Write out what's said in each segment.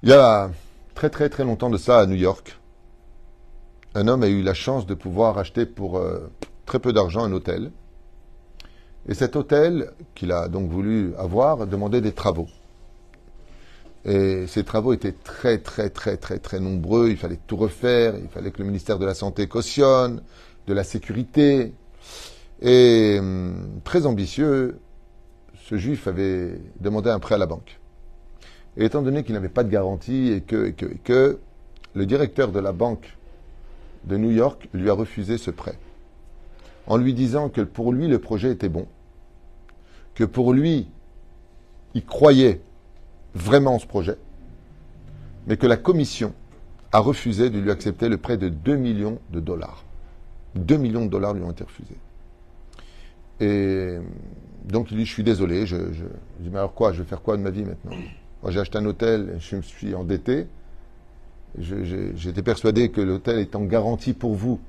Il y a très très très longtemps de ça à New York, un homme a eu la chance de pouvoir acheter pour très peu d'argent un hôtel. Et cet hôtel qu'il a donc voulu avoir demandait des travaux. Et ces travaux étaient très très très très très nombreux. Il fallait tout refaire. Il fallait que le ministère de la Santé cautionne, de la sécurité. Et très ambitieux, ce juif avait demandé un prêt à la banque. Et étant donné qu'il n'avait pas de garantie et que le directeur de la banque de New York lui a refusé ce prêt, en lui disant que pour lui le projet était bon, que pour lui il croyait vraiment en ce projet, mais que la commission a refusé de lui accepter le prêt de 2 millions de dollars. 2 millions de dollars lui ont été refusés. Et donc il dit, je suis désolé, je dis, mais alors quoi, je vais faire quoi de ma vie maintenant? Moi j'ai acheté un hôtel, je me suis endetté, j'étais persuadé que l'hôtel est en garantie pour vous.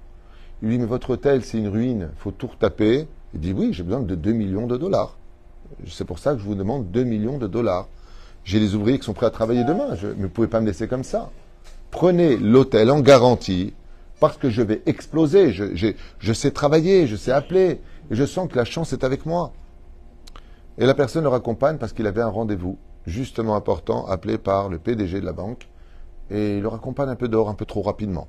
Il dit, mais votre hôtel c'est une ruine, il faut tout retaper. Il dit, oui, j'ai besoin de 2 millions de dollars. C'est pour ça que je vous demande 2 millions de dollars. J'ai les ouvriers qui sont prêts à travailler demain, mais vous ne pouvez pas me laisser comme ça. Prenez l'hôtel en garantie, parce que je vais exploser, je sais travailler, je sais appeler, et je sens que la chance est avec moi. Et la personne le raccompagne parce qu'il avait un rendez-vous justement important, appelé par le PDG de la banque, et il le raccompagne un peu dehors, un peu trop rapidement.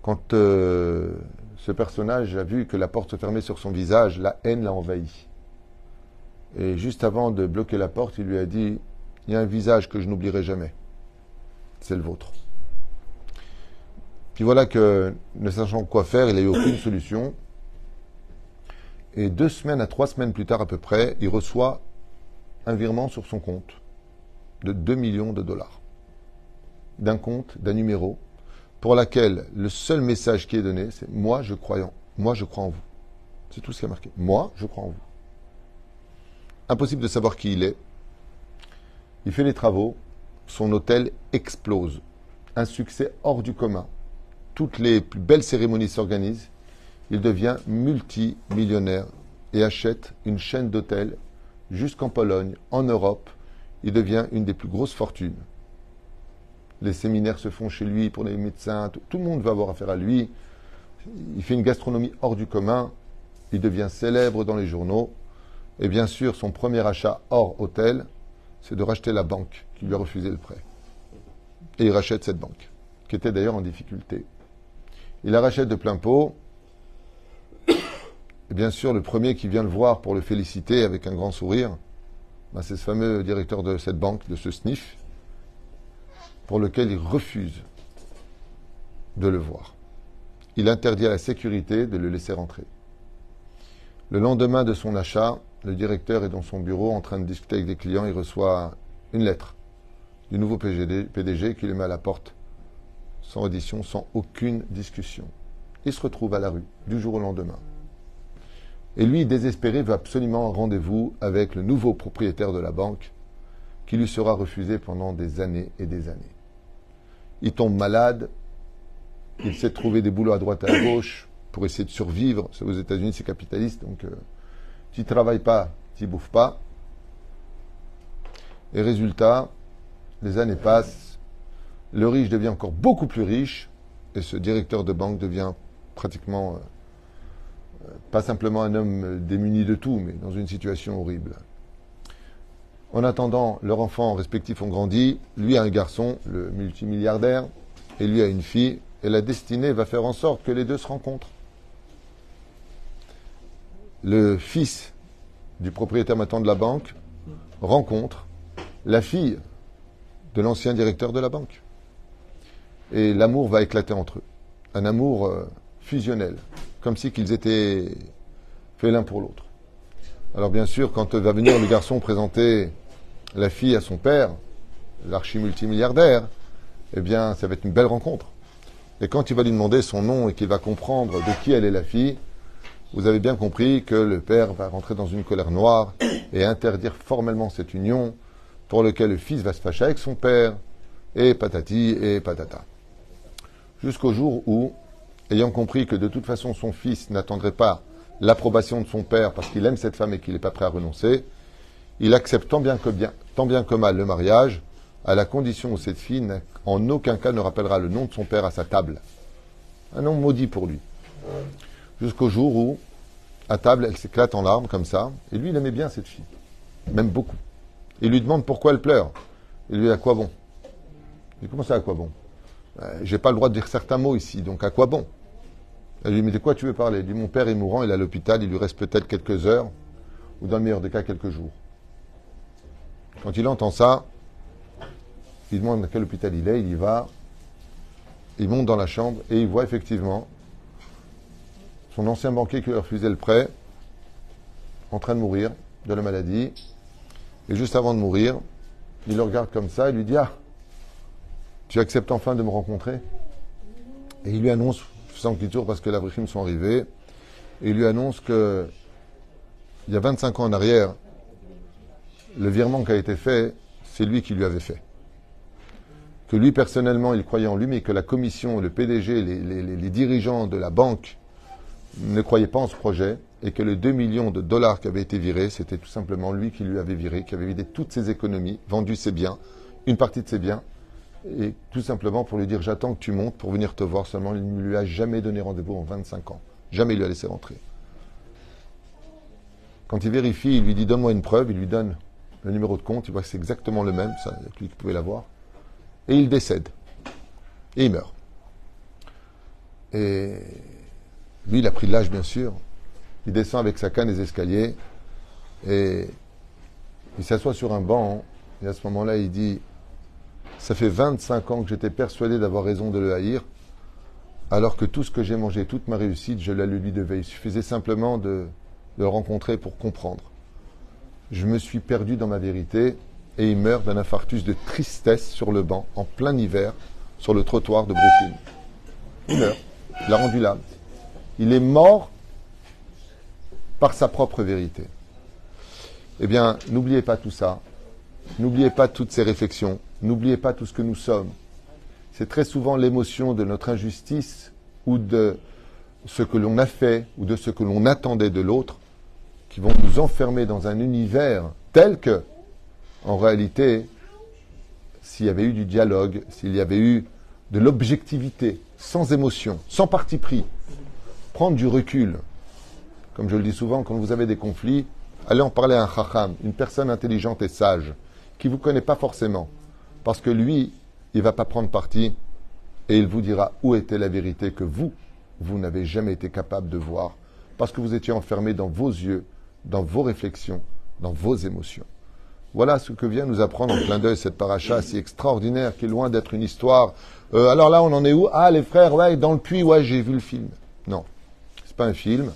Quand ce personnage a vu que la porte se fermait sur son visage, la haine l'a envahi. Et juste avant de bloquer la porte, il lui a dit, il y a un visage que je n'oublierai jamais. C'est le vôtre. Puis voilà que, ne sachant quoi faire, il n'a eu aucune solution. Et 2 semaines à 3 semaines plus tard à peu près, il reçoit un virement sur son compte de 2 millions de dollars. D'un compte, d'un numéro, pour laquelle le seul message qui est donné, c'est « Moi, je crois en vous ». C'est tout ce qui est marqué. « Moi, je crois en vous ». Impossible de savoir qui il est. Il fait les travaux. Son hôtel explose. Un succès hors du commun. Toutes les plus belles cérémonies s'organisent. Il devient multimillionnaire et achète une chaîne d'hôtels jusqu'en Pologne, en Europe. Il devient une des plus grosses fortunes. Les séminaires se font chez lui pour les médecins. Tout le monde va avoir affaire à lui. Il fait une gastronomie hors du commun. Il devient célèbre dans les journaux. Et bien sûr, son premier achat hors hôtel, c'est de racheter la banque qui lui a refusé le prêt. Et il rachète cette banque, qui était d'ailleurs en difficulté. Il la rachète de plein pot. Et bien sûr, le premier qui vient le voir pour le féliciter avec un grand sourire, c'est ce fameux directeur de cette banque, de ce SNIF, pour lequel il refuse de le voir. Il interdit à la sécurité de le laisser rentrer. Le lendemain de son achat, le directeur est dans son bureau en train de discuter avec des clients. Il reçoit une lettre du nouveau PDG qui le met à la porte, sans audition, sans aucune discussion. Il se retrouve à la rue, du jour au lendemain. Et lui, désespéré, veut absolument un rendez-vous avec le nouveau propriétaire de la banque, qui lui sera refusé pendant des années et des années. Il tombe malade, il s'est trouvé des boulots à droite et à gauche pour essayer de survivre. Aux États-Unis, c'est capitaliste, donc tu ne travailles pas, tu ne bouffes pas. Et résultat, les années passent, le riche devient encore beaucoup plus riche, et ce directeur de banque devient pratiquement, pas simplement un homme démuni de tout, mais dans une situation horrible. En attendant, leurs enfants respectifs ont grandi, lui a un garçon, le multimilliardaire, et lui a une fille, et la destinée va faire en sorte que les deux se rencontrent. Le fils du propriétaire maintenant de la banque rencontre la fille de l'ancien directeur de la banque. Et l'amour va éclater entre eux. Un amour fusionnel, comme si qu'ils étaient faits l'un pour l'autre. Alors bien sûr, quand va venir le garçon présenter la fille à son père, l'archi-multimilliardaire, eh bien, ça va être une belle rencontre. Et quand il va lui demander son nom et qu'il va comprendre de qui elle est la fille, vous avez bien compris que le père va rentrer dans une colère noire et interdire formellement cette union, pour lequel le fils va se fâcher avec son père, et patati et patata. Jusqu'au jour où, ayant compris que de toute façon son fils n'attendrait pas l'approbation de son père parce qu'il aime cette femme et qu'il n'est pas prêt à renoncer, il accepte tant bien que mal le mariage, à la condition où cette fille, en aucun cas, ne rappellera le nom de son père à sa table. Un nom maudit pour lui. Jusqu'au jour où, à table, elle s'éclate en larmes comme ça. Et lui, il aimait bien cette fille. Même beaucoup. Il lui demande pourquoi elle pleure. Il lui dit à quoi bon? Il dit comment ça à quoi bon? J'ai pas le droit de dire certains mots ici, donc à quoi bon? Elle lui dit mais de quoi tu veux parler? Il dit mon père est mourant, il est à l'hôpital, il lui reste peut-être quelques heures, ou dans le meilleur des cas quelques jours. Quand il entend ça, il demande à quel hôpital il est, il y va, il monte dans la chambre et il voit effectivement son ancien banquier qui lui a refusé le prêt, en train de mourir de la maladie. Et juste avant de mourir, il le regarde comme ça et lui dit « Ah, tu acceptes enfin de me rencontrer ?» Et il lui annonce, faisant petit tour parce que les Avrichim sont arrivés, et il lui annonce que il y a 25 ans en arrière, le virement qui a été fait, c'est lui qui lui avait fait. Que lui, personnellement, il croyait en lui, mais que la commission, le PDG, les dirigeants de la banque ne croyaient pas en ce projet, et que les 2 millions de dollars qui avaient été virés, c'était tout simplement lui qui lui avait viré, qui avait vidé toutes ses économies, vendu ses biens, une partie de ses biens, et tout simplement pour lui dire j'attends que tu montes pour venir te voir seulement. Il ne lui a jamais donné rendez-vous en 25 ans. Jamais il lui a laissé rentrer. Quand il vérifie, il lui dit donne-moi une preuve, il lui donne le numéro de compte, il voit que c'est exactement le même, ça, lui qui pouvait l'avoir, et il décède. Et il meurt. Et lui, il a pris de l'âge, bien sûr. Il descend avec sa canne des escaliers et il s'assoit sur un banc. Et à ce moment-là, il dit ça fait 25 ans que j'étais persuadé d'avoir raison de le haïr, alors que tout ce que j'ai mangé, toute ma réussite, je la lui devais. Il suffisait simplement de le rencontrer pour comprendre. Je me suis perdu dans ma vérité et il meurt d'un infarctus de tristesse sur le banc, en plein hiver, sur le trottoir de Brooklyn. Il meurt. Il a rendu l'âme. Il est mort par sa propre vérité. Eh bien, n'oubliez pas tout ça. N'oubliez pas toutes ces réflexions. N'oubliez pas tout ce que nous sommes. C'est très souvent l'émotion de notre injustice ou de ce que l'on a fait ou de ce que l'on attendait de l'autre qui vont nous enfermer dans un univers tel que, en réalité, s'il y avait eu du dialogue, s'il y avait eu de l'objectivité, sans émotion, sans parti pris, prendre du recul. Comme je le dis souvent, quand vous avez des conflits, allez en parler à un chacham, une personne intelligente et sage, qui ne vous connaît pas forcément. Parce que lui, il ne va pas prendre parti et il vous dira où était la vérité que vous n'avez jamais été capable de voir. Parce que vous étiez enfermé dans vos yeux, dans vos réflexions, dans vos émotions. Voilà ce que vient nous apprendre en clin d'œil cette paracha si extraordinaire, qui est loin d'être une histoire. Alors là, on en est où? Ah, les frères, ouais, dans le puits, ouais, j'ai vu le film. Non, c'est pas un film.